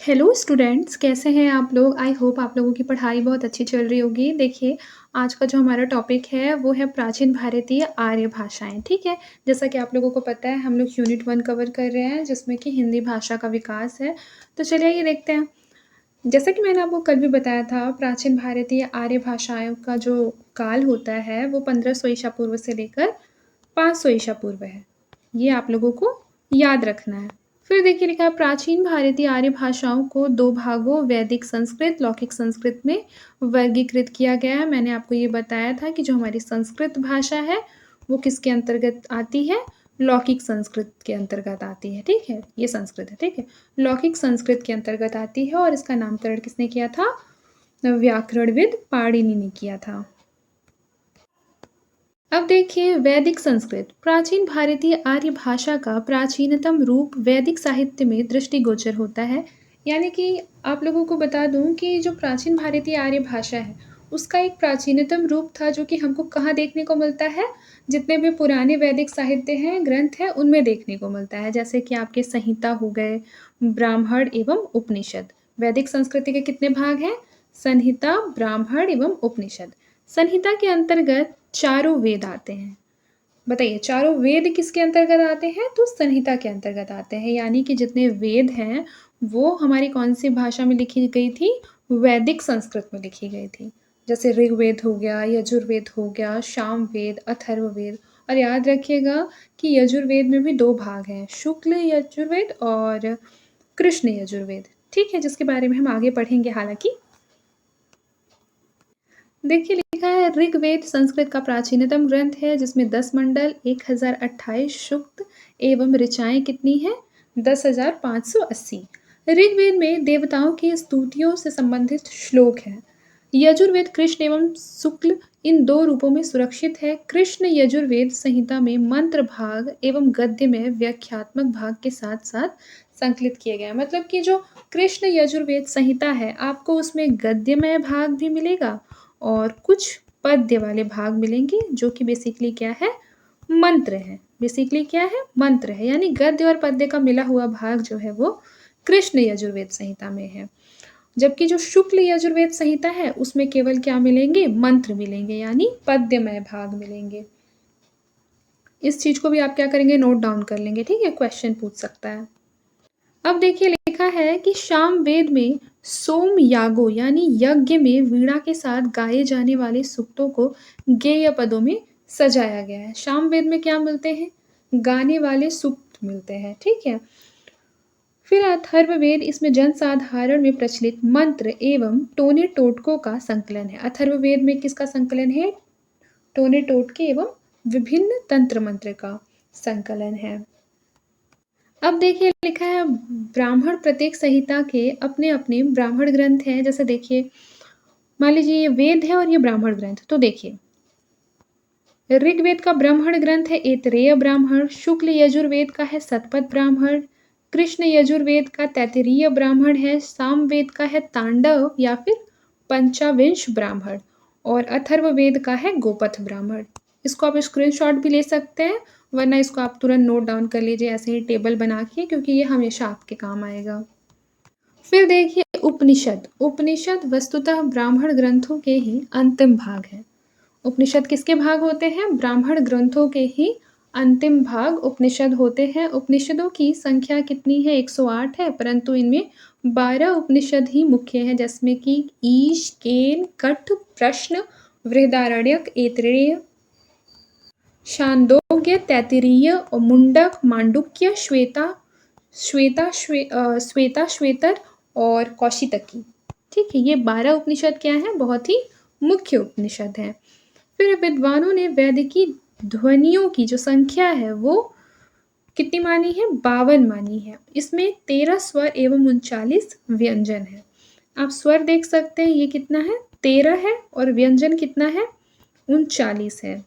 Hello students, कैसे हैं आप लोग? आई होप आप लोगों की पढ़ाई बहुत अच्छी चल रही होगी। देखिए, आज का जो हमारा टॉपिक है वो है प्राचीन भारतीय आर्य भाषाएं। ठीक है, जैसा कि आप लोगों को पता है हम लोग यूनिट 1 कवर कर रहे हैं जिसमें कि हिंदी भाषा का विकास है। तो चलिए ये देखते हैं। जैसा कि मैंने आपको कल भी बताया था, प्राचीन भारतीय आर्य भाषाओं का जो काल होता है वो 1500 ईसा पूर्व से लेकर 500 ईसा पूर्व है। ये आप लोगों को याद रखना है। फिर देखिए लिखा है, प्राचीन भारतीय आर्य भाषाओं को दो भागों वैदिक संस्कृत, लौकिक संस्कृत में वर्गीकृत किया गया है। मैंने आपको ये बताया था कि जो हमारी संस्कृत भाषा है वो किसके अंतर्गत आती है? लौकिक संस्कृत के अंतर्गत आती है। ठीक है, ये संस्कृत है। ठीक है, लौकिक संस्कृत के अंतर्गत आती है और इसका नामकरण किसने किया था? व्याकरणविद पाणिनि ने किया था। अब देखिए, वैदिक संस्कृत प्राचीन भारतीय आर्य भाषा का प्राचीनतम रूप वैदिक साहित्य में दृष्टिगोचर होता है। यानी कि आप लोगों को बता दूं कि जो प्राचीन भारतीय आर्य भाषा है उसका एक प्राचीनतम रूप था जो कि हमको कहाँ देखने को मिलता है? जितने भी पुराने वैदिक साहित्य हैं, ग्रंथ हैं, उनमें देखने को मिलता है। जैसे कि आपके संहिता हो गए, ब्राह्मण एवं उपनिषद। वैदिक संस्कृति के कितने भाग हैं? संहिता, ब्राह्मण एवं उपनिषद। संहिता के अंतर्गत चारों वेद आते हैं। बताइए, चारों वेद किसके अंतर्गत आते हैं? तो संहिता के अंतर्गत आते हैं। यानी कि जितने वेद हैं वो हमारी कौन सी भाषा में लिखी गई थी? वैदिक संस्कृत में लिखी गई थी। जैसे ऋग्वेद हो गया, यजुर्वेद हो गया, सामवेद, अथर्ववेद। और याद रखिएगा कि यजुर्वेद में भी दो भाग हैं, शुक्ल यजुर्वेद और कृष्ण यजुर्वेद। ठीक है, जिसके बारे में हम आगे पढ़ेंगे। हालांकि देखिए लिखा है, ऋग्वेद संस्कृत का प्राचीनतम ग्रंथ है जिसमें 10 मंडल, 1028 सूक्त एवं ऋचाएं कितनी है? 10,580। ऋग्वेद में देवताओं की स्तुतियों से संबंधित श्लोक हैं। यजुर्वेद कृष्ण एवं शुक्ल इन दो रूपों में सुरक्षित है। कृष्ण यजुर्वेद संहिता में मंत्र भाग एवं गद्य में व्याख्यात्मक भाग के साथ साथ संकलित किए गए। मतलब कि जो कृष्ण यजुर्वेद संहिता है आपको उसमें गद्यमय भाग भी मिलेगा और कुछ पद्य वाले भाग मिलेंगे जो कि बेसिकली क्या है? मंत्र है। बेसिकली क्या है? मंत्र है। यानी गद्य और पद्य का मिला हुआ भाग जो है वो कृष्ण यजुर्वेद संहिता में है। जबकि जो शुक्ल यजुर्वेद संहिता है उसमें केवल क्या मिलेंगे? मंत्र मिलेंगे, यानी पद्यमय भाग मिलेंगे। इस चीज को भी आप क्या करेंगे? नोट डाउन कर लेंगे। ठीक है, क्वेश्चन पूछ सकता है। अब देखिए लिखा है कि साम वेद में सोम यागो यानी यज्ञ में वीणा के साथ गाए जाने वाले सूक्तों को गेय पदों में सजाया गया है। साम वेद में क्या मिलते हैं? गाने वाले सूक्त मिलते हैं। ठीक है, फिर अथर्ववेद, इसमें जनसाधारण में प्रचलित मंत्र एवं टोने टोटकों का संकलन है। अथर्ववेद में किसका संकलन है? टोने टोटके एवं विभिन्न तंत्र मंत्र का संकलन है। अब देखिए लिखा है, ब्राह्मण प्रत्येक संहिता के अपने अपने ब्राह्मण ग्रंथ हैं। जैसे देखिए, मान लीजिए ये वेद है और ये ब्राह्मण ग्रंथ। तो देखिए, ऋग्वेद का ब्राह्मण ग्रंथ है ऐतरेय ब्राह्मण, शुक्ल यजुर्वेद का है शतपथ ब्राह्मण, कृष्ण यजुर्वेद का तैत्तिरीय ब्राह्मण है, सामवेद का है तांडव या फिर पंचाविंश ब्राह्मण और अथर्ववेद का है गोपथ ब्राह्मण। इसको आप स्क्रीनशॉट भी ले सकते हैं, वरना इसको आप तुरंत नोट डाउन कर लीजिए ऐसे ही टेबल बना के, क्योंकि ये हमेशा आपके काम आएगा। फिर देखिए उपनिषद। उपनिषद वस्तुतः ब्राह्मण ग्रंथों के ही अंतिम भाग है। उपनिषद किसके भाग होते हैं? ब्राह्मण ग्रंथों के ही अंतिम भाग उपनिषद होते हैं। उपनिषदों की संख्या कितनी है? 108 है, परंतु इनमें 12 उपनिषद ही मुख्य हैं, जिसमें कि ईश, केन, कठ, प्रश्न, बृहदारण्यक, ऐतरेय, छांदोग्य, तैत्तिरीय और मुंडक, मांडुक्य, श्वेता श्वेतर और कौशितकी। ठीक है, ये 12 उपनिषद क्या है? बहुत ही मुख्य उपनिषद हैं। फिर विद्वानों ने वैदिकी ध्वनियों की जो संख्या है वो कितनी मानी है? 52 मानी है। इसमें 13 स्वर एवं 39 व्यंजन है। आप स्वर देख सकते हैं, ये कितना है? 13 है और व्यंजन कितना है? 39 है।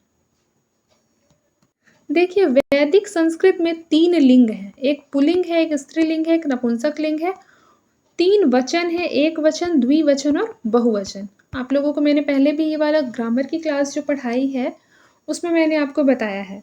देखिए, वैदिक संस्कृत में 3 लिंग है, एक पुल्लिंग है, एक स्त्रीलिंग है, एक नपुंसक लिंग है। 3 वचन है, एक वचन, द्विवचन और बहुवचन। आप लोगों को मैंने पहले भी ये वाला ग्रामर की क्लास जो पढ़ाई है उसमें मैंने आपको बताया है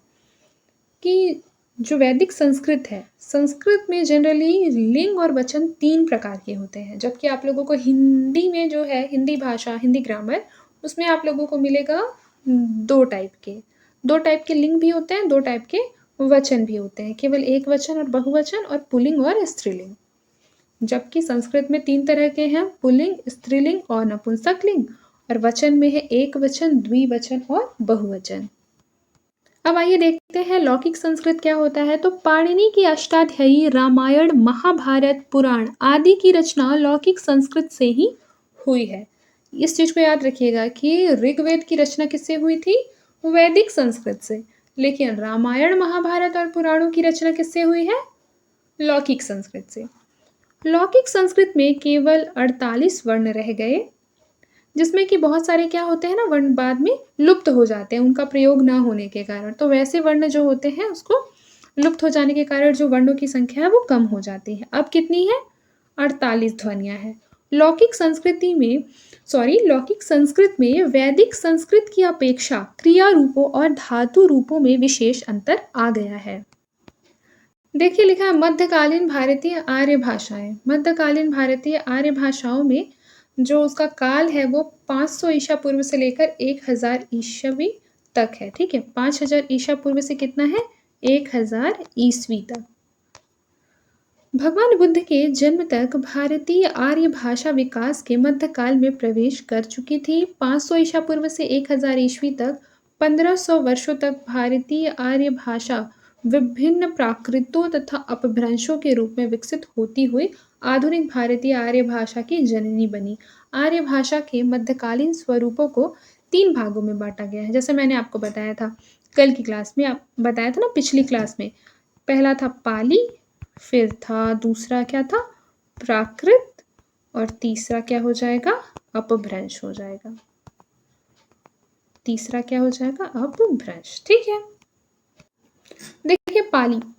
कि जो वैदिक संस्कृत है, संस्कृत में जनरली लिंग और वचन 3 प्रकार के होते हैं, जबकि आप लोगों को हिंदी में जो है, हिंदी भाषा, हिंदी ग्रामर, उसमें आप लोगों को मिलेगा 2 टाइप के। 2 टाइप के लिंग भी होते हैं, 2 टाइप के वचन भी होते हैं, केवल एक वचन और बहुवचन और पुल्लिंग और स्त्रीलिंग। जबकि संस्कृत में 3 तरह के हैं, पुल्लिंग, स्त्रीलिंग और नपुंसकलिंग, और वचन में है एक वचन, द्विवचन और बहुवचन। अब आइए देखते हैं लौकिक संस्कृत क्या होता है। तो पाणिनि की अष्टाध्यायी रामायण, महाभारत, पुराण आदि की रचना लौकिक संस्कृत से ही हुई है। इस चीज को याद रखिएगा कि ऋग्वेद की रचना किससे हुई थी? वैदिक संस्कृत से। लेकिन रामायण, महाभारत और पुराणों की रचना किससे हुई है? लौकिक संस्कृत से। लौकिक संस्कृत में केवल 48 वर्ण रह गए, जिसमें कि बहुत सारे क्या होते हैं ना, वर्ण बाद में लुप्त हो जाते हैं उनका प्रयोग ना होने के कारण। तो वैसे वर्ण जो होते हैं उसको लुप्त हो जाने के कारण जो वर्णों की संख्या है वो कम हो जाती है। अब कितनी है? 48 ध्वनियां हैं। लौकिक संस्कृत में वैदिक संस्कृत की अपेक्षा क्रिया रूपों और धातु रूपों में विशेष अंतर आ गया है। देखिए लिखा है मध्यकालीन भारतीय आर्य भाषाएं। मध्यकालीन भारतीय आर्य भाषाओं में जो उसका काल है वो 500 ईसा पूर्व से लेकर 1000 ईस्वी तक है। ठीक है, 5000 ईसा पूर्व से कितना है? 1000 ईस्वी तक। भगवान बुद्ध के जन्म तक भारतीय आर्य भाषा विकास के मध्यकाल में प्रवेश कर चुकी थी। 500 ईसा पूर्व से 1000 ईस्वी तक 1500 वर्षों तक भारतीय आर्य भाषा विभिन्न प्राकृतों तथा अपभ्रंशों के रूप में विकसित होती हुई आधुनिक भारतीय आर्य भाषा की जननी बनी। आर्य भाषा के मध्यकालीन स्वरूपों को 3 भागों में बांटा गया है, जैसे मैंने आपको बताया था कल की क्लास में, आप बताया था ना पिछली क्लास में। पहला था पाली, फिर था दूसरा क्या था? प्राकृत, और तीसरा क्या हो जाएगा? अपभ्रंश हो जाएगा। तीसरा क्या हो जाएगा? अपभ्रंश। ठीक है, देखिए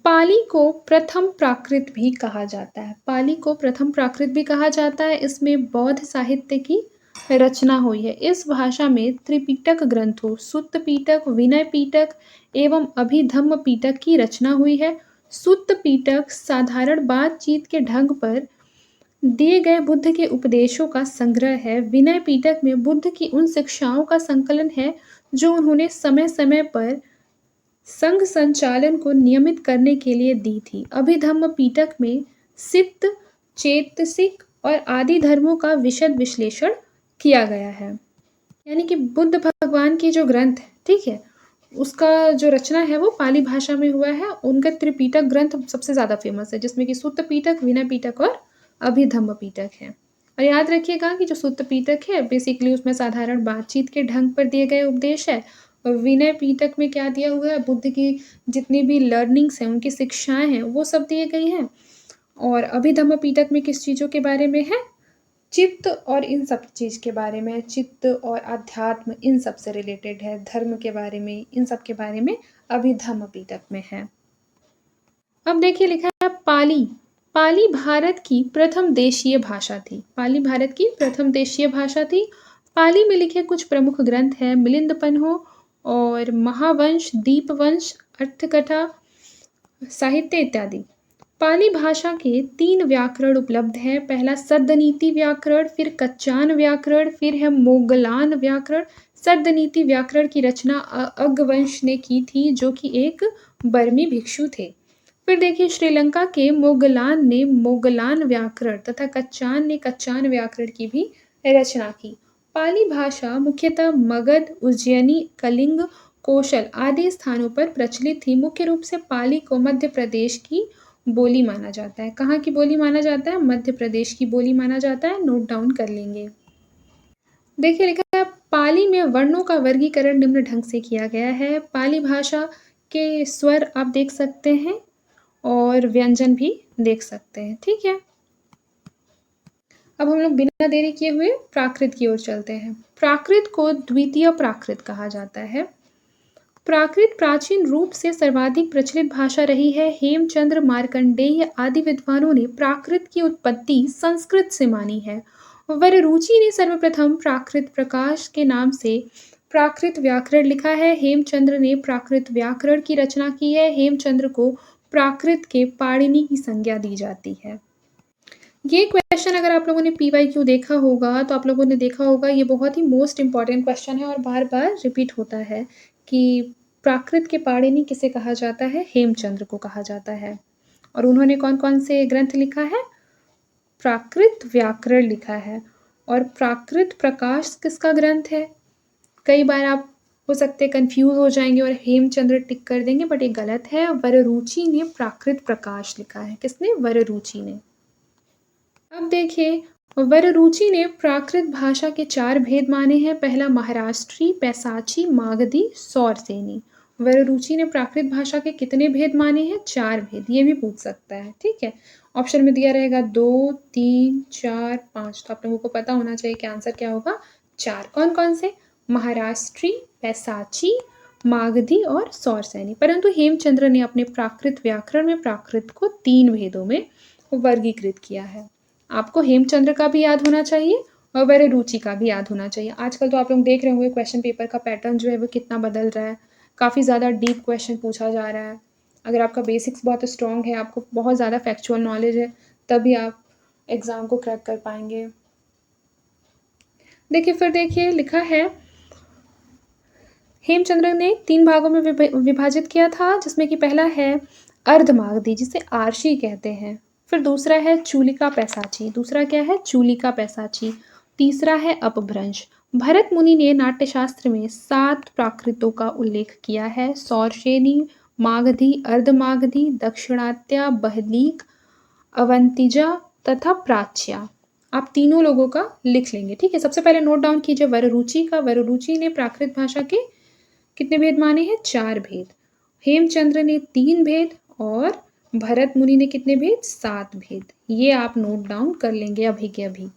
पाली को प्रथम प्राकृत भी कहा जाता है। पाली को प्रथम प्राकृत भी कहा जाता है। इसमें बौद्ध साहित्य की रचना हुई है। इस भाषा में त्रिपिटक ग्रंथों, सुत्त पीटक, विनय पीटक एवं अभिधम्म पीटक की रचना हुई है। सुत्त पीटक साधारण बातचीत के ढंग पर दिए गए बुद्ध के उपदेशों का संग्रह है। विनय पीटक में बुद्ध की उन शिक्षाओं का संकलन है जो उन्होंने समय समय पर संघ संचालन को नियमित करने के लिए दी थी। अभिधम्म पीटक में सिद्ध, चेतसिक और आदि धर्मों का विशद विश्लेषण किया गया है। यानी कि बुद्ध भगवान की जो ग्रंथ है, ठीक है, उसका जो रचना है वो पाली भाषा में हुआ है। उनका त्रिपीटक ग्रंथ सबसे ज़्यादा फेमस है, जिसमें कि सुत्त पीटक, विनय पीटक और अभिधम्म पीटक है। और याद रखिएगा कि जो सुत्त पीटक है बेसिकली उसमें साधारण बातचीत के ढंग पर दिए गए उपदेश है, और विनय पीटक में क्या दिया हुआ है? बुद्ध की जितनी भी लर्निंग्स हैं, उनकी शिक्षाएं हैं, वो सब दिए गई हैं। और अभिधम्म पीटक में किस चीज़ों के बारे में है? चित्त और इन सब चीज़ के बारे में, चित्त और अध्यात्म इन सब से रिलेटेड है, धर्म के बारे में, इन सब के बारे में अभिधम्म पीटक में है। अब देखिए लिखा है पाली। पाली भारत की प्रथम देशीय भाषा थी। पाली भारत की प्रथम देशीय भाषा थी। पाली में लिखे कुछ प्रमुख ग्रंथ हैं मिलिंदपन्हो और महावंश, दीपवंश, अर्थकथा, साहित्य इत्यादि। पाली भाषा के 3 व्याकरण उपलब्ध हैं। पहला सद्दनीति व्याकरण, फिर कच्चान व्याकरण, फिर है मोगलान व्याकरण। सद्दनीति व्याकरण की रचना अगवंश ने की थी, जो कि एक बर्मी भिक्षु थे। फिर देखिए श्रीलंका के मोगलान ने मोगलान व्याकरण तथा कच्चान ने कच्चान व्याकरण की भी रचना की। पाली भाषा मुख्यतः मगध, उज्जैनी, कलिंग, कौशल आदि स्थानों पर प्रचलित थी। मुख्य रूप से पाली को मध्य प्रदेश की बोली माना जाता है। कहाँ की बोली माना जाता है? मध्य प्रदेश की बोली माना जाता है। नोट डाउन कर लेंगे। देखिए लिखा है पाली में वर्णों का वर्गीकरण निम्न ढंग से किया गया है। पाली भाषा के स्वर आप देख सकते हैं और व्यंजन भी देख सकते हैं। ठीक है, अब हम लोग बिना देरी किए हुए प्राकृत की ओर चलते हैं। प्राकृत को द्वितीय प्राकृत कहा जाता है। प्राकृत प्राचीन रूप से सर्वाधिक प्रचलित भाषा रही है। हेमचंद्र, मार्कंडेय आदि विद्वानों ने प्राकृत की उत्पत्ति संस्कृत से मानी है। वररुचि ने सर्वप्रथम प्राकृत प्रकाश के नाम से प्राकृत व्याकरण लिखा है। हेमचंद्र ने प्राकृत व्याकरण की रचना की है। हेमचंद्र को प्राकृत के पाणिनि की संज्ञा दी जाती है। ये क्वेश्चन अगर आप लोगों ने पीवाईक्यू देखा होगा तो आप लोगों ने देखा होगा, ये बहुत ही मोस्ट इम्पॉर्टेंट क्वेश्चन है और बार-बार रिपीट होता है कि प्राकृत के पाणिनि किसे कहा जाता है? हेमचंद्र को कहा जाता है। और उन्होंने कौन-कौन से ग्रंथ लिखा है? प्राकृत व्याकरण लिखा है। और प्राकृत प्रकाश किसका ग्रंथ है? कई बार आप हो सकते हैं कन्फ्यूज़ हो जाएँगे और हेमचंद्र टिक कर देंगे, बट ये गलत है। वररुचि ने प्राकृत प्रकाश लिखा है। किसने? वररुचि ने। अब देखिए, वररुचि ने प्राकृत भाषा के 4 भेद माने हैं। पहला महाराष्ट्री, पैसाची, मागधी, सौरसेनी। वररुचि ने प्राकृत भाषा के कितने भेद माने हैं? 4 भेद। ये भी पूछ सकता है, ठीक है? ऑप्शन में दिया रहेगा 2, 3, 4, 5। तो आप लोगों को पता होना चाहिए कि आंसर क्या होगा? 4। कौन-कौन से? महाराष्ट्री, पैसाची, मागधी और सौरसेनी। परंतु हेमचंद्र ने अपने प्राकृत व्याकरण में प्राकृत को 3 भेदों में वर्गीकृत किया है। आपको हेमचंद्र का भी याद होना चाहिए और वररुचि का भी याद होना चाहिए। आजकल तो आप लोग देख रहे होंगे क्वेश्चन पेपर का पैटर्न जो है वो कितना बदल रहा है। काफ़ी ज़्यादा डीप क्वेश्चन पूछा जा रहा है। अगर आपका बेसिक्स बहुत स्ट्रॉन्ग है, आपको बहुत ज़्यादा फैक्चुअल नॉलेज है, तभी आप एग्ज़ाम को क्रैक कर पाएँगे। देखिए फिर देखिए लिखा है, हेमचंद्र ने 3 भागों में विभाजित किया था, जिसमें कि पहला है अर्धमागधी, जिसे आर्षी कहते हैं। फिर दूसरा है चूलिका पैसाची। दूसरा क्या है? चूलिका पैसाची। तीसरा है अपभ्रंश। भरत मुनि ने नाट्यशास्त्र में 7 प्राकृतों का उल्लेख किया है। सौरसेनी, मागधी, अर्धमागधी, दक्षिणात्या, बहलीक, अवंतिजा तथा प्राच्या। आप तीनों लोगों का लिख लेंगे, ठीक है? सबसे पहले नोट डाउन कीजिए वररुचि का। वररुचि ने प्राकृत भाषा के कितने भेद माने हैं? 4 भेद। हेमचंद्र ने 3 भेद और भरत मुनि ने कितने भेद? 7 भेद। ये आप नोट डाउन कर लेंगे अभी के अभी।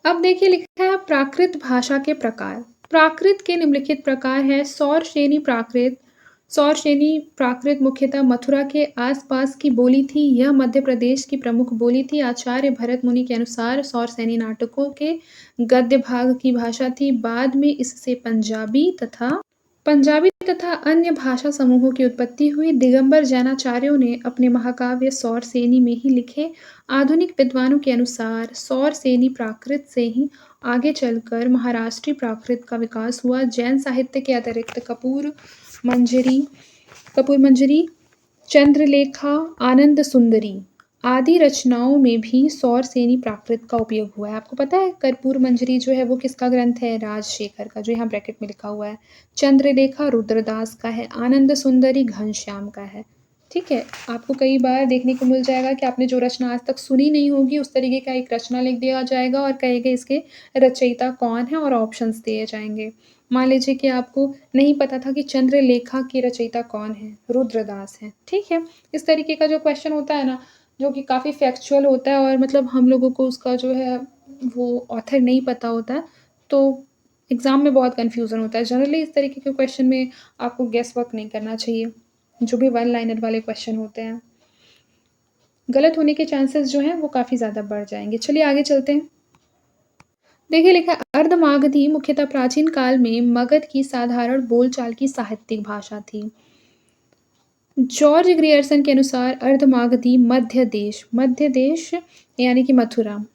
अब देखिए लिखा है प्राकृत भाषा के प्रकार। प्राकृत के निम्नलिखित प्रकार है। सौरसेनी प्राकृत। सौरसेनी प्राकृत मुख्यतः मथुरा के आसपास की बोली थी। यह मध्य प्रदेश की प्रमुख बोली थी। आचार्य भरत मुनि के अनुसार सौरसेनी नाटकों के गद्य भाग की भाषा थी। बाद में इससे पंजाबी तथा अन्य भाषा समूहों की उत्पत्ति हुई। दिगंबर जैनाचार्यों ने अपने महाकाव्य सौरसेनी में ही लिखे। आधुनिक विद्वानों के अनुसार सौरसेनी प्राकृत से ही आगे चलकर महाराष्ट्री प्राकृत का विकास हुआ। जैन साहित्य के अतिरिक्त कपूर मंजरी, चंद्रलेखा, आनंद सुंदरी आदि रचनाओं में भी सौरसेनी प्राकृत का उपयोग हुआ है। आपको पता है कर्पूर मंजरी जो है वो किसका ग्रंथ है? राजशेखर का, जो यहाँ ब्रैकेट में लिखा हुआ है। चंद्रलेखा रुद्रदास का है। आनंद सुंदरी घनश्याम का है, ठीक है? आपको कई बार देखने को मिल जाएगा कि आपने जो रचना आज तक सुनी नहीं होगी, उस तरीके का एक रचना लिख दिया जाएगा और कहेगा इसके रचयिता कौन है और ऑप्शंस दिए जाएंगे। मान लीजिए कि आपको नहीं पता था कि चंद्रलेखा के रचयिता कौन है? रुद्रदास है, ठीक है? इस तरीके का जो क्वेश्चन होता है ना, जो कि काफ़ी फैक्चुअल होता है और मतलब हम लोगों को उसका जो है वो ऑथर नहीं पता होता है, तो एग्ज़ाम में बहुत कन्फ्यूज़न होता है। जनरली इस तरीके के क्वेश्चन में आपको गेस वर्क नहीं करना चाहिए, जो भी वन लाइनर वाले क्वेश्चन होते हैं। गलत होने के चांसेस जो हैं वो काफ़ी ज़्यादा बढ़ जाएँगे। चलिए आगे चलते हैं। देखिए लिखा है अर्धमागधी मुख्यतः प्राचीन काल में मगध की साधारण बोलचाल की साहित्यिक भाषा थी। जॉर्ज ग्रियर्सन के अनुसार अर्धमागधी मध्य देश यानी कि मथुरा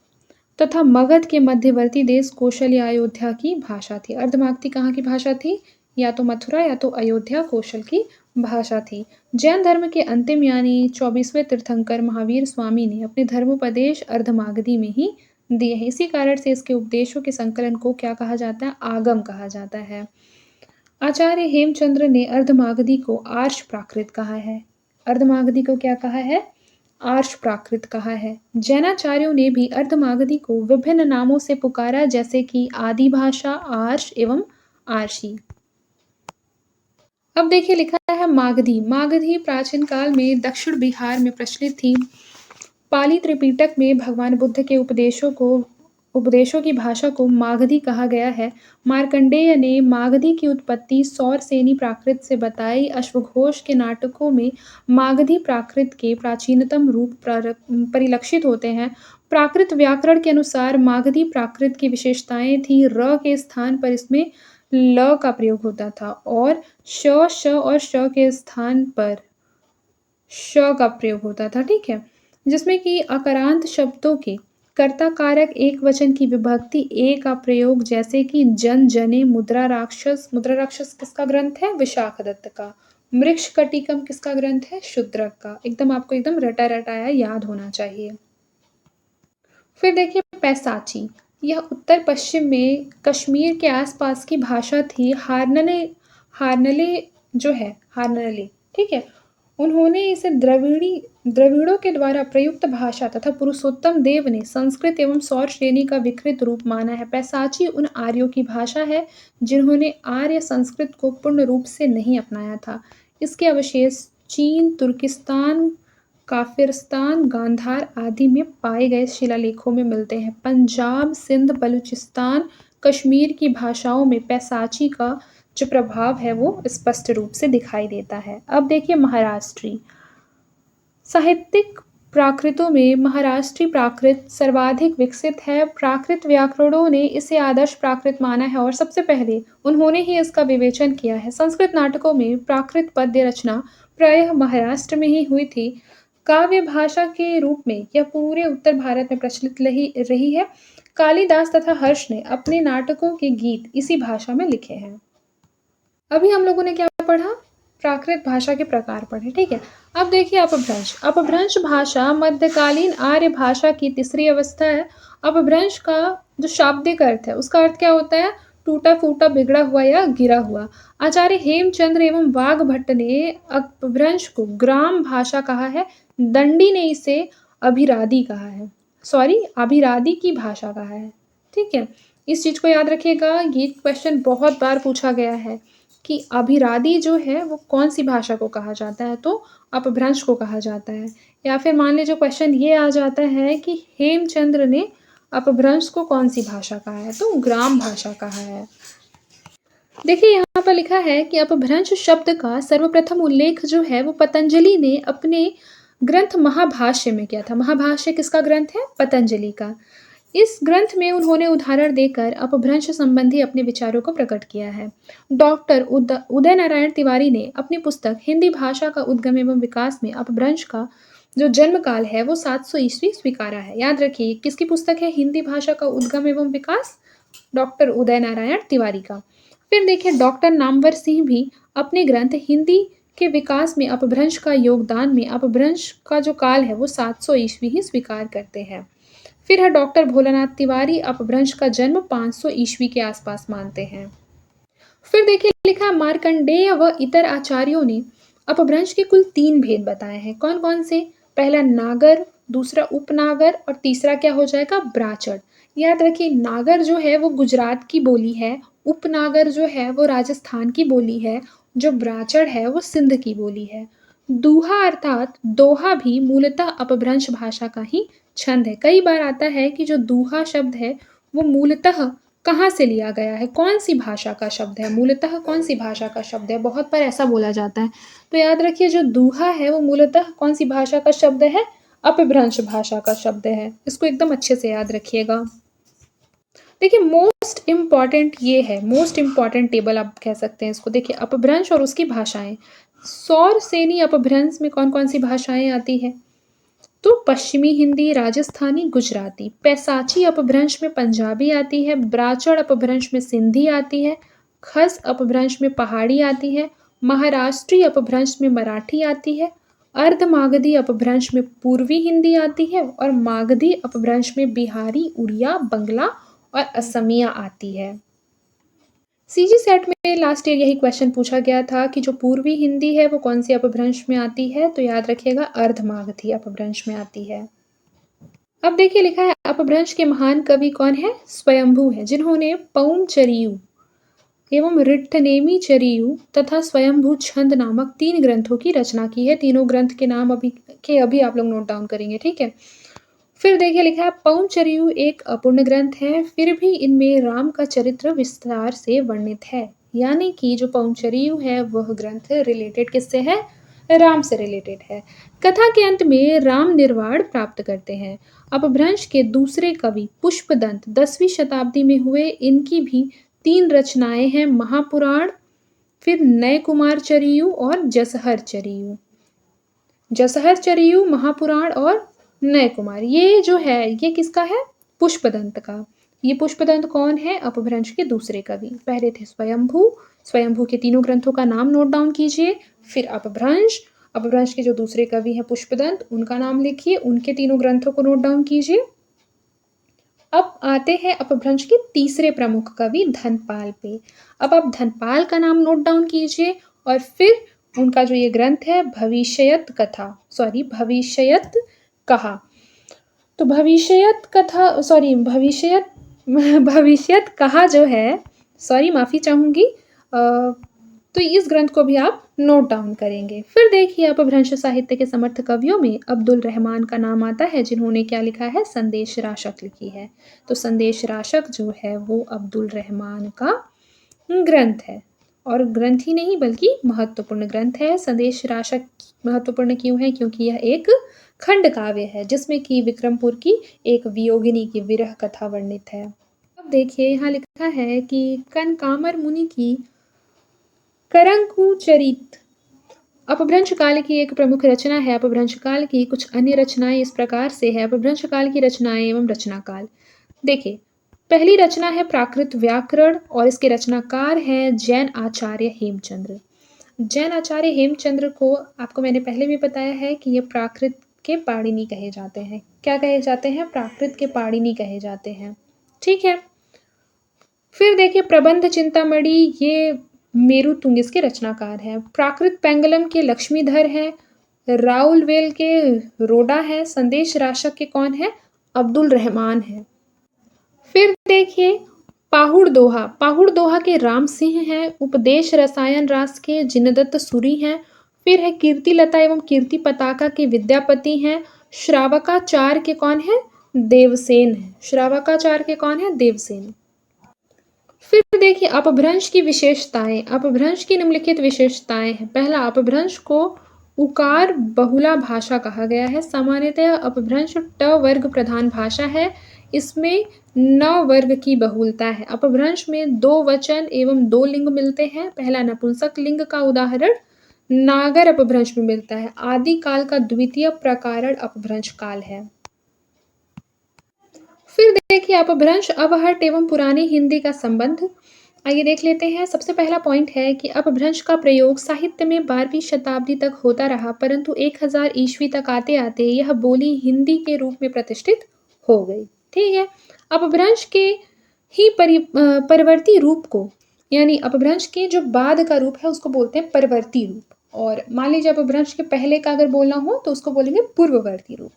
तथा मगध के मध्यवर्ती देश कौशल या अयोध्या की भाषा थी। अर्धमागधी कहाँ की भाषा थी? या तो मथुरा या तो अयोध्या कौशल की भाषा थी। जैन धर्म के अंतिम यानी 24वें तीर्थंकर महावीर स्वामी ने अपने धर्मोपदेश अर्धमागधी में ही दिए हैं। इसी कारण से इसके उपदेशों के संकलन को क्या कहा जाता है? आगम कहा जाता है। आचार्य हेमचंद्र ने अर्धमागधी को आर्ष प्राकृत कहा है। अर्धमागधी को क्या कहा है? आर्ष प्राकृत कहा है। जैनाचार्यों ने भी अर्धमागधी को विभिन्न नामों से पुकारा, जैसे कि आदि भाषा, आर्ष एवं आर्षी। अब देखिए लिखा है मागधी। मागधी प्राचीन काल में दक्षिण बिहार में प्रचलित थी। पाली त्रिपिटक में भगवान बुद्ध के उपदेशों की भाषा को मागधी कहा गया है। मार्कंडेय ने मागधी की उत्पत्ति सौरसेनी प्राकृत से बताई। अश्वघोष के नाटकों में मागधी प्राकृत के प्राचीनतम रूप परिलक्षित होते हैं। प्राकृत व्याकरण के अनुसार मागधी प्राकृत की विशेषताएं थी। र के स्थान पर इसमें ल का प्रयोग होता था और श, श और श के स्थान पर श का प्रयोग होता था, ठीक है? जिसमें कि अकारांत शब्दों के कर्ता कारक एक वचन की विभक्ति ए का प्रयोग जैसे कि जन, जने, मुद्रा राक्षस किसका ग्रंथ है? विशाखदत्त का। मृच्छकटिकम किसका ग्रंथ है? शूद्रक का। एकदम आपको एकदम रटा-रटाया याद होना चाहिए। फिर देखिए पैसाची, यह उत्तर पश्चिम में कश्मीर के आसपास की भाषा थी। हारनले जो है हारनले, ठीक है? उन्होंने इसे द्रविड़ों के द्वारा प्रयुक्त भाषा तथा पुरुषोत्तम देव ने संस्कृत एवं सौर श्रेणी का विकृत रूप माना है। पैसाची उन आर्यों की भाषा है जिन्होंने आर्य संस्कृत को पूर्ण रूप से नहीं अपनाया था। इसके अवशेष चीन, तुर्किस्तान, काफिरस्तान, गांधार आदि में पाए गए शिलालेखों में मिलते हैं। पंजाब, सिंध, बलूचिस्तान, कश्मीर की भाषाओं में पैसाची का जो प्रभाव है वो स्पष्ट रूप से दिखाई देता है। अब देखिए महाराष्ट्री साहित्यिक प्राकृतों में महाराष्ट्री प्राकृत सर्वाधिक विकसित है। प्राकृत व्याकरणों ने इसे आदर्श प्राकृत माना है और सबसे पहले उन्होंने ही इसका विवेचन किया है। संस्कृत नाटकों में प्राकृत पद्य रचना प्रायः महाराष्ट्र में ही हुई थी। काव्य भाषा के रूप में यह पूरे उत्तर भारत में प्रचलित रही है। कालिदास तथा हर्ष ने अपने नाटकों के गीत इसी भाषा में लिखे हैं। अभी हम लोगों ने क्या पढ़ा? प्राकृत भाषा के प्रकार पढ़े, ठीक है? अब देखिए अपभ्रंश। अपभ्रंश भाषा मध्यकालीन आर्य भाषा की तीसरी अवस्था है। अपभ्रंश का जो शाब्दिक अर्थ है उसका अर्थ क्या होता है? टूटा फूटा, बिगड़ा हुआ या गिरा हुआ। आचार्य हेमचंद्र एवं वाघभट्ट ने अपभ्रंश को ग्राम भाषा कहा है। दंडी ने इसे अभिरादी कहा है, अभिरादी की भाषा कहा है, ठीक है? इस चीज को याद रखिएगा, ये क्वेश्चन बहुत बार पूछा गया है कि अभिरादी जो है वो कौन सी भाषा को कहा जाता है? तो अपभ्रंश को कहा जाता है। या फिर मान लीजिए क्वेश्चन ये आ जाता है कि हेमचंद्र ने अपभ्रंश को कौन सी भाषा कहा है? तो ग्राम भाषा कहा है। देखिए यहाँ पर लिखा है कि अपभ्रंश शब्द का सर्वप्रथम उल्लेख जो है वो पतंजलि ने अपने ग्रंथ महाभाष्य में किया था। महाभाष्य किसका ग्रंथ है? पतंजलि का। इस ग्रंथ में उन्होंने उदाहरण देकर अपभ्रंश संबंधी अपने विचारों को प्रकट किया है। डॉक्टर उदय नारायण तिवारी ने अपनी पुस्तक हिंदी भाषा का उद्गम एवं विकास में अपभ्रंश का जो जन्म काल है वो 700 ईस्वी स्वीकारा है। याद रखिए किसकी पुस्तक है? हिंदी भाषा का उद्गम एवं विकास, डॉक्टर उदय नारायण तिवारी का। फिर देखिए डॉक्टर नामवर सिंह भी अपने ग्रंथ हिंदी के विकास में अपभ्रंश का योगदान में अपभ्रंश का जो काल है वो 700 ईस्वी ही स्वीकार करते हैं। फिर है डॉक्टर भोलानाथ तिवारी, अपभ्रंश का जन्म 500 ईस्वी के आसपास मानते हैं। फिर देखिए लिखा मार्कंडेय व इतर आचार्यों ने अपभ्रंश के कुल 3 भेद बताए हैं। कौन कौन से? पहला नागर, दूसरा उपनागर और तीसरा क्या हो जाएगा? ब्राचड़। याद रखिए नागर जो है वो गुजरात की बोली है, उपनागर जो है वो राजस्थान की बोली है, जो ब्राचड़ है वो सिंध की बोली है। दूहा अर्थात दोहा भी मूलतः अपभ्रंश भाषा का ही छंद है। कई बार आता है कि जो दूहा शब्द है वो मूलतः कहाँ से लिया गया है? कौन सी भाषा का शब्द है? मूलतः कौन सी भाषा का शब्द है? बहुत बार ऐसा बोला जाता है। तो याद रखिए जो दूहा है वो मूलतः कौन सी भाषा का शब्द है? अपभ्रंश भाषा का शब्द है। इसको एकदम अच्छे से याद रखिएगा। देखिए मोस्ट इम्पॉर्टेंट टेबल आप कह सकते हैं इसको। देखिए अपभ्रंश और उसकी भाषाएं। सौर सेनी अपभ्रंश में कौन कौन सी भाषाएं आती है? तो पश्चिमी हिंदी, राजस्थानी, गुजराती। पैसाची अपभ्रंश में पंजाबी आती है। ब्राचड़ अपभ्रंश में सिंधी आती है। खस अपभ्रंश में पहाड़ी आती है। महाराष्ट्री अपभ्रंश में मराठी आती है। अर्ध मागधी अपभ्रंश में पूर्वी हिंदी आती है और मागधी अपभ्रंश में बिहारी, उड़िया, बंगला और असमिया आती है। सीजी सेट में लास्ट ईयर यही क्वेश्चन पूछा गया था कि जो पूर्वी हिंदी है वो कौन सी अपभ्रंश में आती है? तो याद रखिएगा अर्धमागधी अपभ्रंश में आती है। अब देखिए लिखा है अपभ्रंश के महान कवि कौन है? स्वयंभू है, जिन्होंने पौम चरियु एवं रिट्ठनेमी चरियु तथा स्वयंभू छंद नामक 3 ग्रंथों की रचना की है। तीनों ग्रंथ के नाम अभी आप लोग नोट डाउन करेंगे, ठीक है? फिर देखिए लिखा है पौंचरियु एक अपूर्ण ग्रंथ है, फिर भी इनमें राम का चरित्र विस्तार से वर्णित है। यानी कि जो पौंचरियु है वह ग्रंथ रिलेटेड किससे है? राम से रिलेटेड है। कथा के अंत में राम निर्वाण प्राप्त करते हैं। अपभ्रंश के दूसरे कवि पुष्पदंत 10वीं शताब्दी में हुए। इनकी भी 3 रचनाएँ हैं महापुराण, फिर नय कुमार चरियु और जसहर चरियु। जसहर चरियु, महापुराण और नय कुमार। ये जो है ये किसका है? पुष्पदंत का। ये पुष्पदंत कौन है? अपभ्रंश के दूसरे कवि। पहले थे स्वयंभू, स्वयंभू के तीनों ग्रंथों का नाम नोट डाउन कीजिए। फिर अपभ्रंश, अपभ्रंश के जो दूसरे कवि हैं पुष्पदंत, उनका नाम लिखिए, उनके तीनों ग्रंथों को नोट डाउन कीजिए। अब आते हैं अपभ्रंश के तीसरे प्रमुख कवि धनपाल पे। अब आप धनपाल का नाम नोट डाउन कीजिए और फिर उनका जो ये ग्रंथ है भविष्यत कथा, सॉरी भविष्यत कहा। तो भविष्यत कथा, सॉरी भविष्यत भविष्यत कहा जो है, सॉरी माफ़ी चाहूँगी, तो इस ग्रंथ को भी आप नोट डाउन करेंगे। फिर देखिए अपभ्रंश साहित्य के समर्थ कवियों में अब्दुल रहमान का नाम आता है, जिन्होंने क्या लिखा है? संदेश राशक लिखी है। तो संदेश राशक जो है वो अब्दुल रहमान का ग्रंथ है, और ग्रंथ ही नहीं बल्कि महत्वपूर्ण ग्रंथ है। संदेश राशक महत्वपूर्ण क्यों है? क्योंकि यह एक खंड काव्य है जिसमें कि विक्रमपुर की एक वियोगिनी की विरह कथा वर्णित है। अब देखिए यहाँ लिखा है कि कनकामर मुनि की करंकुचरित अपभ्रंश काल की एक प्रमुख रचना है। अपभ्रंश काल की कुछ अन्य रचनाएं इस प्रकार से है। अपभ्रंश काल की रचनाएं एवं रचना काल। देखिए, पहली रचना है प्राकृत व्याकरण और इसके रचनाकार हैं जैन आचार्य हेमचंद्र। जैन आचार्य हेमचंद्र को आपको मैंने पहले भी बताया है कि ये प्राकृत के पाणिनि कहे जाते हैं। क्या कहे जाते हैं? प्राकृत के पाणिनि कहे जाते हैं। ठीक है। फिर देखिए प्रबंध चिंतामणि, ये मेरुतुंग इसके रचनाकार हैं। प्राकृत पेंगलम के लक्ष्मीधर हैं। राउलवेल के रोडा है। संदेश राशक के कौन है? अब्दुल रहमान है। फिर देखिए पाहुड़ दोहा, पाहुड़ दोहा के राम सिंह हैं। उपदेश रसायन रास के जिनदत्त सूरी हैं। फिर है कीर्ति लता एवं कीर्ति पताका के विद्यापति हैं। श्रावकाचार के कौन है? देवसेन है। श्रावकाचार के कौन है? देवसेन। फिर देखिए अपभ्रंश की विशेषताएं। अपभ्रंश की निम्नलिखित विशेषताएं हैं। पहला, अपभ्रंश को उकार बहुला भाषा कहा गया है। सामान्यतः अपभ्रंश ट वर्ग प्रधान भाषा है। इसमें न वर्ग की बहुलता है। अपभ्रंश में 2 वचन एवं 2 लिंग मिलते हैं। पहला नपुंसक लिंग का उदाहरण नागर अपभ्रंश में मिलता है। आदि काल का द्वितीय प्रकारण अपभ्रंश काल है। फिर देखिए अपभ्रंश अवहट एवं पुरानी हिंदी का संबंध। आइए देख लेते हैं। सबसे पहला पॉइंट है कि अपभ्रंश का प्रयोग साहित्य में 12वीं शताब्दी तक होता रहा, परंतु 1000 ईस्वी तक आते आते यह बोली हिंदी के रूप में प्रतिष्ठित हो गई। ठीक है। अपभ्रंश के ही परिवर्ती रूप को, यानी अपभ्रंश के जो बाद का रूप है उसको बोलते हैं परवर्ती रूप, और मान लीजिए अपभ्रंश के पहले का अगर बोलना हो तो उसको बोलेंगे पूर्ववर्ती रूप।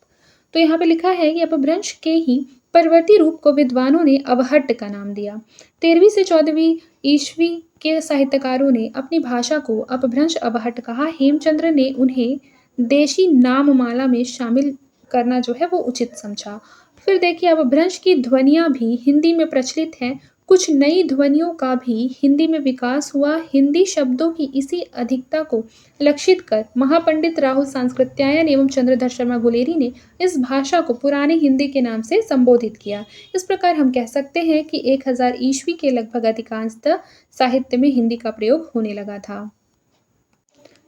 तो यहाँ पे लिखा है कि अपभ्रंश के ही परवर्ती रूप को विद्वानों ने अवहट्ट का नाम दिया। 13वीं से 14वीं ईस्वी के साहित्यकारों ने अपनी भाषा को अपभ्रंश अवहट्ट कहा। हेमचंद्र ने उन्हें देशी नाममाला में शामिल करना जो है वो उचित समझा। फिर देखिए अपभ्रंश की ध्वनियाँ भी हिंदी में प्रचलित हैं। कुछ नई ध्वनियों का भी हिंदी में विकास हुआ। हिंदी शब्दों की इसी अधिकता को लक्षित कर महापंडित राहुल सांस्कृत्यायन एवं चंद्रधर शर्मा गुलेरी ने इस भाषा को पुरानी हिंदी के नाम से संबोधित किया। इस प्रकार हम कह सकते हैं कि 1000 ईस्वी के लगभग अधिकांशतः साहित्य में हिंदी का प्रयोग होने लगा था।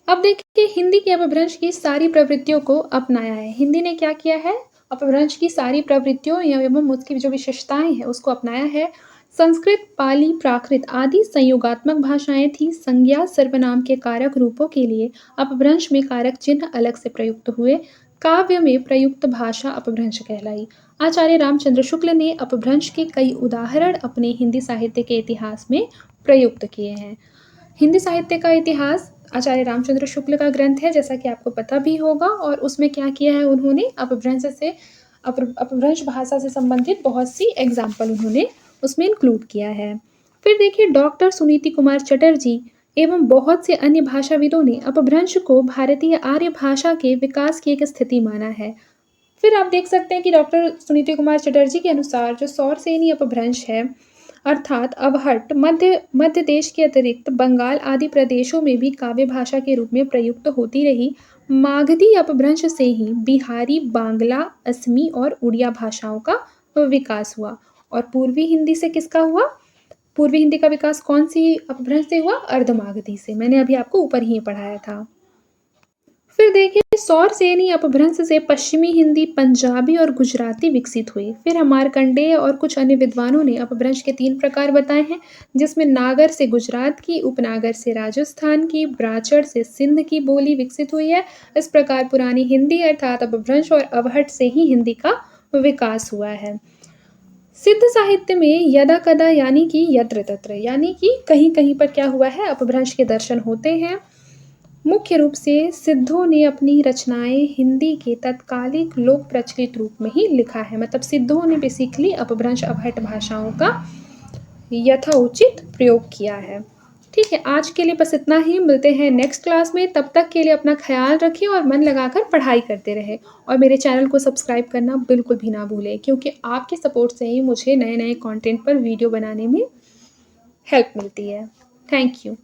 अब देखिए हिंदी के अपभ्रंश की सारी प्रवृत्तियों को अपनाया है। हिंदी ने क्या किया है? अपभ्रंश की सारी प्रवृत्तियों एवं उसकी जो विशेषताएं हैं उसको अपनाया है। संस्कृत, पाली, प्राकृत आदि संयोगात्मक भाषाएं थी। संज्ञा सर्वनाम के कारक रूपों के लिए अपभ्रंश में कारक चिन्ह अलग से प्रयुक्त हुए। काव्य में प्रयुक्त भाषा अपभ्रंश कहलाई। आचार्य रामचंद्र शुक्ल ने अपभ्रंश के कई उदाहरण अपने हिंदी साहित्य के इतिहास में प्रयुक्त किए हैं। हिंदी साहित्य का इतिहास आचार्य रामचंद्र शुक्ल का ग्रंथ है, जैसा कि आपको पता भी होगा, और उसमें क्या किया है उन्होंने अपभ्रंश भाषा से संबंधित बहुत सी एग्जाम्पल उन्होंने उसमें इंक्लूड किया है। फिर देखिए डॉक्टर सुनीति कुमार चटर्जी एवं बहुत से अन्य भाषाविदों ने अपभ्रंश को भारतीय आर्य भाषा के विकास की एक स्थिति माना है। फिर आप देख सकते हैं कि डॉक्टर सुनीति कुमार चटर्जी के अनुसार जो सौरसेनी अपभ्रंश है अर्थात अवहट्ट मध्य देश के अतिरिक्त बंगाल आदि प्रदेशों में भी काव्य भाषा के रूप में प्रयुक्त होती रही। मागधी अपभ्रंश से ही बिहारी, बांग्ला, असमी और उड़िया भाषाओं का विकास हुआ। और पूर्वी हिंदी से किसका हुआ? पूर्वी हिंदी का विकास कौन-सी अपभ्रंश से हुआ? अर्धमागधी से। मैंने अभी आपको ऊपर ही पढ़ाया था। फिर देखिए सौरसेनी अपभ्रंश से पश्चिमी हिंदी, पंजाबी और गुजराती विकसित हुई। फिर मार्कंडेय और कुछ अन्य विद्वानों ने अपभ्रंश के 3 प्रकार बताए हैं, जिसमें नागर से गुजरात की, उपनागर से राजस्थान की, ब्राचड़ से सिंध की बोली विकसित हुई है। इस प्रकार पुरानी हिंदी अर्थात अपभ्रंश और अवहट से ही हिंदी का विकास हुआ है। सिद्ध साहित्य में यदा-कदा यानी कि यत्र-तत्र यानी कि कहीं-कहीं पर क्या हुआ है? अपभ्रंश के दर्शन होते हैं। मुख्य रूप से सिद्धों ने अपनी रचनाएँ हिंदी के तत्कालिक लोक प्रचलित रूप में ही लिखा है। मतलब सिद्धों ने बेसिकली अपभ्रंश अपहट भाषाओं का यथोचित प्रयोग किया है। ठीक है, आज के लिए बस इतना ही। मिलते हैं नेक्स्ट क्लास में। तब तक के लिए अपना ख़्याल रखिए और मन लगाकर पढ़ाई करते रहें। और मेरे चैनल को सब्सक्राइब करना बिल्कुल भी ना भूलें, क्योंकि आपके सपोर्ट से ही मुझे नए-नए कंटेंट पर वीडियो बनाने में हेल्प मिलती है। Thank you.